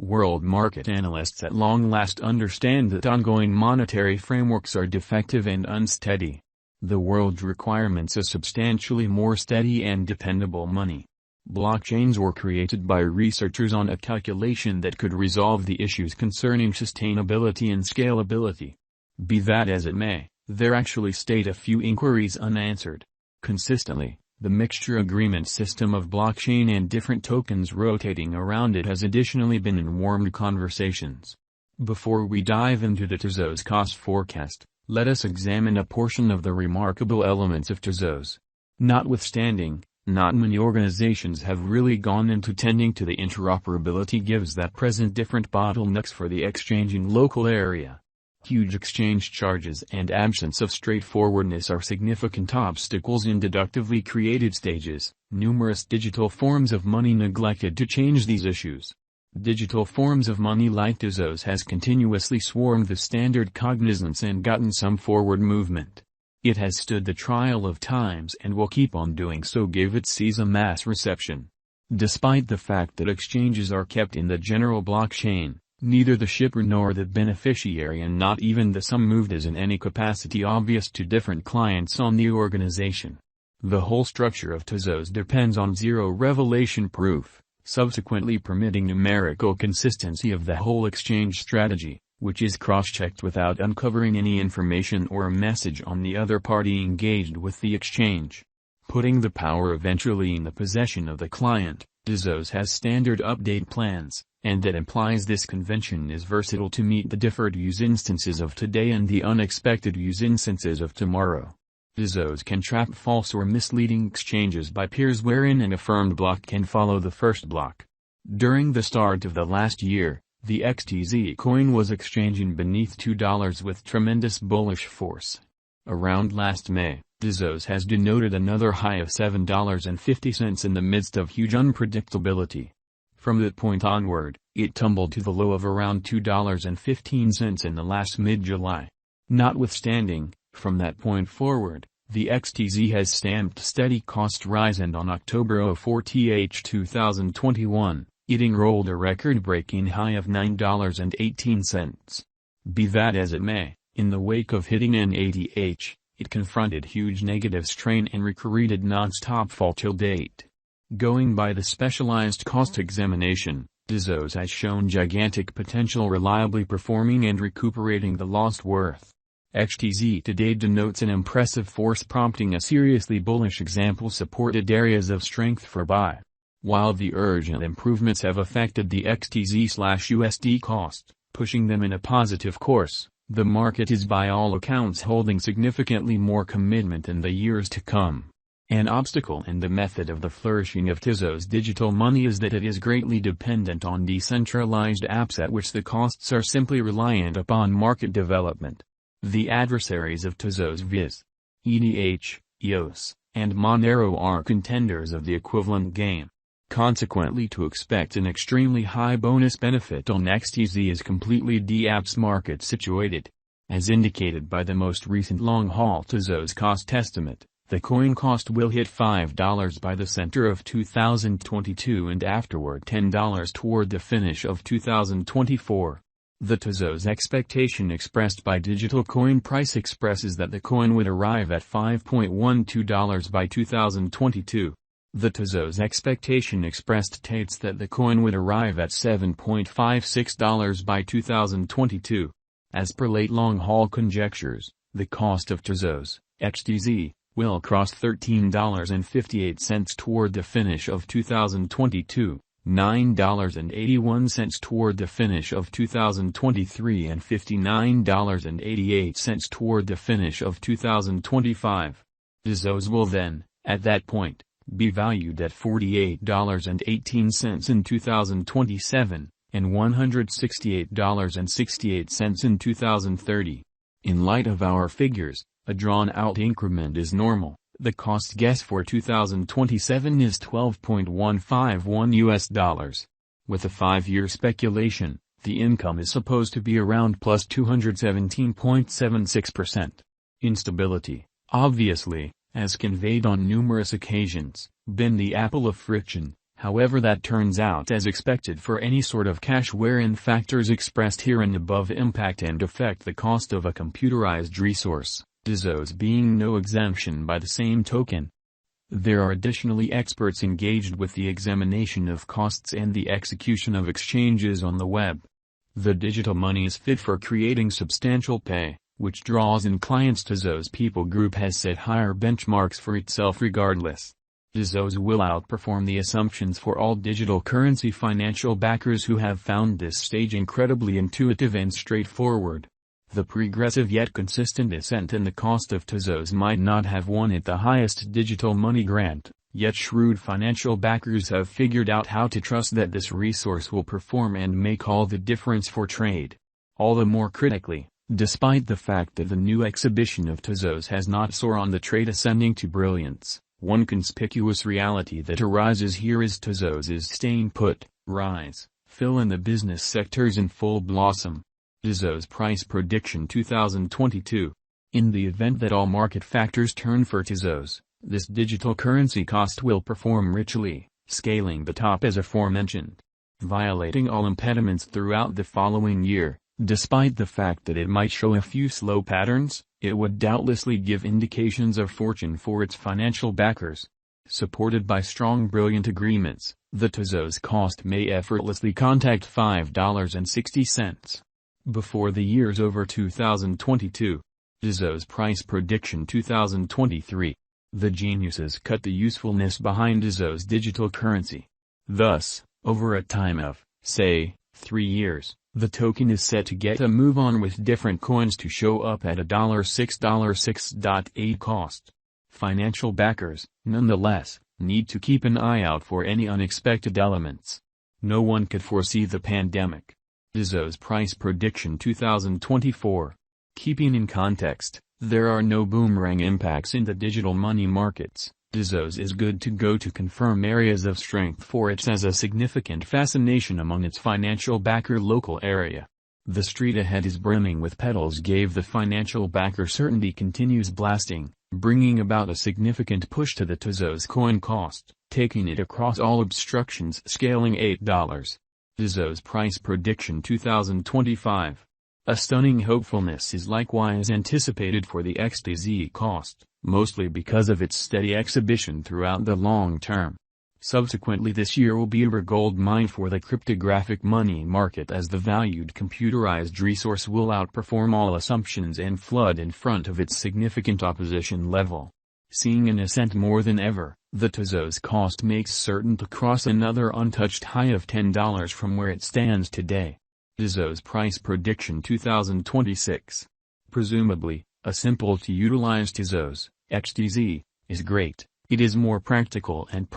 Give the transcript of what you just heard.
World market analysts at long last understand that ongoing monetary frameworks are defective and unsteady. The world requirements a substantially more steady and dependable money. Blockchains were created by researchers on a calculation that could resolve the issues concerning sustainability and scalability. Be that as it may, there actually stayed a few inquiries unanswered. Consistently, the mixture agreement system of blockchain and different tokens rotating around it has additionally been in warmed conversations. Before we dive into the TEZOS cost forecast, let us examine a portion of the remarkable elements of TEZOS. Notwithstanding, not many organizations have really gone into tending to the interoperability gives that present different bottlenecks for the exchanging local area. Huge exchange charges and absence of straightforwardness are significant obstacles in deductively created stages, numerous digital forms of money neglected to change these issues. Digital forms of money like TEZOS has continuously swarmed the standard cognizance and gotten some forward movement. It has stood the trial of times and will keep on doing so give it sees a mass reception. Despite the fact that exchanges are kept in the general blockchain, neither the shipper nor the beneficiary and not even the sum moved is in any capacity obvious to different clients on the organization. The whole structure of TEZOS depends on zero revelation proof, subsequently permitting numerical consistency of the whole exchange strategy, which is cross-checked without uncovering any information or a message on the other party engaged with the exchange. Putting the power eventually in the possession of the client, TEZOS has standard update plans, and that implies this convention is versatile to meet the deferred use instances of today and the unexpected use instances of tomorrow. TEZOS can trap false or misleading exchanges by peers wherein an affirmed block can follow the first block. During the start of the last year, the XTZ coin was exchanging beneath $2 with tremendous bullish force. Around last May, TEZOS has denoted another high of $7.50 in the midst of huge unpredictability. From that point onward, it tumbled to the low of around $2.15 in the last mid-July. Notwithstanding, from that point forward, the XTZ has stamped steady cost rise and on October 4, 2021, it enrolled a record-breaking high of $9.18. Be that as it may, in the wake of hitting NADH, it confronted huge negative strain and recreated non-stop fall till date. Going by the specialized cost examination, TEZOS has shown gigantic potential reliably performing and recuperating the lost worth. XTZ today denotes an impressive force prompting a seriously bullish example supported areas of strength for buy. While the urgent improvements have affected the XTZ/USD cost, pushing them in a positive course, the market is by all accounts holding significantly more commitment in the years to come. An obstacle in the method of the flourishing of TEZOS digital money is that it is greatly dependent on decentralized apps at which the costs are simply reliant upon market development. The adversaries of TEZOS viz. ETH, EOS, and Monero are contenders of the equivalent game. Consequently, to expect an extremely high bonus benefit on XTZ is completely de-apps market situated. As indicated by the most recent long-haul TEZOS cost estimate, the coin cost will hit $5 by the center of 2022 and afterward $10 toward the finish of 2024. The TEZOS expectation expressed by Digital Coin Price expresses that the coin would arrive at $5.12 by 2022. The TEZOS expectation expressed states that the coin would arrive at $7.56 by 2022. As per late long-haul conjectures, the cost of TEZOS, XTZ, will cross $13.58 toward the finish of 2022, $9.81 toward the finish of 2023 and $59.88 toward the finish of 2025. TEZOS will then, at that point, be valued at $48.18 in 2027, and $168.68 in 2030. In light of our figures, a drawn-out increment is normal. The cost guess for 2027 is $12.151. With a 5-year speculation, the income is supposed to be around plus 217.76%. Instability, obviously, as conveyed on numerous occasions, been the apple of friction. However, that turns out as expected for any sort of cash wherein factors expressed here and above impact and affect the cost of a computerized resource, TEZOS being no exemption by the same token. There are additionally experts engaged with the examination of costs and the execution of exchanges on the web. The digital money is fit for creating substantial pay, which draws in clients. TEZOS People Group has set higher benchmarks for itself regardless. TEZOS will outperform the assumptions for all digital currency financial backers who have found this stage incredibly intuitive and straightforward. The progressive yet consistent ascent in the cost of TEZOS might not have won it the highest digital money grant, yet shrewd financial backers have figured out how to trust that this resource will perform and make all the difference for trade. All the more critically, despite the fact that the new exhibition of TEZOS has not soared on the trade ascending to brilliance, one conspicuous reality that arises here is TEZOS is staying put, rise, fill in the business sectors in full blossom. TEZOS Price Prediction 2022. In the event that all market factors turn for TEZOS, this digital currency cost will perform richly, scaling the top as aforementioned, violating all impediments throughout the following year. Despite the fact that it might show a few slow patterns, it would doubtlessly give indications of fortune for its financial backers. Supported by strong brilliant agreements, the TEZOS cost may effortlessly contact $5.60. Before the year's over 2022. TEZOS Price Prediction 2023. The geniuses cut the usefulness behind TEZOS digital currency. Thus, over a time of, say, 3 years, the token is set to get a move on with different coins to show up at $6.8 cost. Financial backers, nonetheless, need to keep an eye out for any unexpected elements. No one could foresee the pandemic. TEZOS Price Prediction 2024. Keeping in context, there are no boomerang impacts in the digital money markets. TEZOS is good to go to confirm areas of strength for it has a significant fascination among its financial backer local area. The street ahead is brimming with pedals gave the financial backer certainty continues blasting, bringing about a significant push to the TEZOS coin cost, taking it across all obstructions scaling $8. TEZOS Price Prediction 2025. A stunning hopefulness is likewise anticipated for the XTZ cost, mostly because of its steady exhibition throughout the long term. Subsequently, this year will be a gold mine for the cryptographic money market as the valued computerized resource will outperform all assumptions and flood in front of its significant opposition level. Seeing an ascent more than ever, the TEZOS cost makes certain to cross another untouched high of $10 from where it stands today. TEZOS Price Prediction 2026. Presumably, a simple to utilize TEZOS, XTZ, is great. It is more practical and